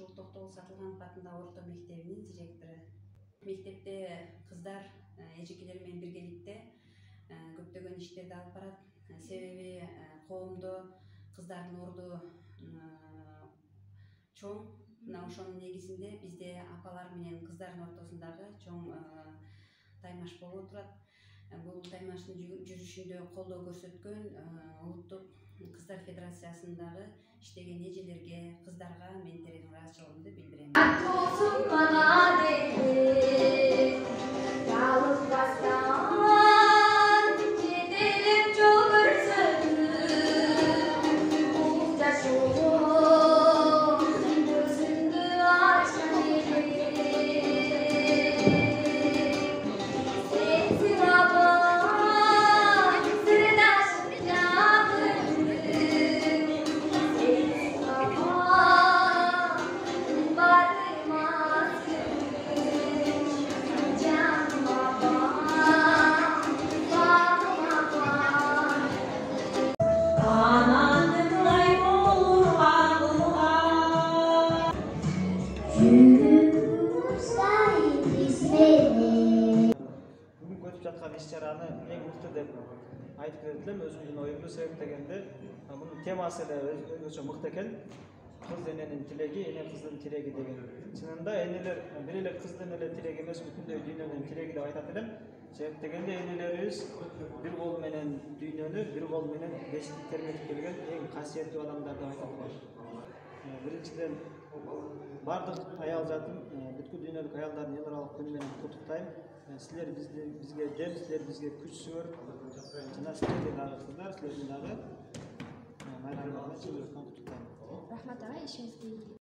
Ушул Токтогул Сатылганов атындагы орто мектебинин директору. Мектепте кыздар эжекелер менен биргеликте көптөгөн иштерди алып барат. Себеби коомдо кыздардын орду чоң. Мына ошонун негизинде бизде апалар менен кыздардын ортосундагы чоң таймаш болуп турат. Бул таймаштын жүрүшүндө колдоо көрсөткөн улуттук кыздар федерациясындагы иштеген эжелерге, кыздарга мен терең ыраазычылыгымды билдирем. Бүгүн өтүп жаткан иш-чараны эң мыкты деп айтып бердим. Өзүмдүн оюмду себептегенде мунун темасы эле өзгөчө мыкты экен. Кыз эненин тилеги, эне кыздын тилеги деген. Чынында энелер бир эле кыздын эле тилеги эмес, бүтүндөй дүйнөнүн тилеги деп айтат элем. Себептегенде энелерибиз бир кол менен дүйнөнү, бир кол менен бешикти тербетип келген эң касиеттүү адамдар деп айтат. Биринчиден бардык аял затым, бүткүл дүйнөлүк аялдардын эл аралык күнү менен куттуктайм. Силер бизге дем, силер бизге күч сүйөр. Жана силерге дагы кыздар, силердин дагы майрамдарына чын жүрөктөн куттуктайм. Рахмат ага, ишиңизге ийгилик.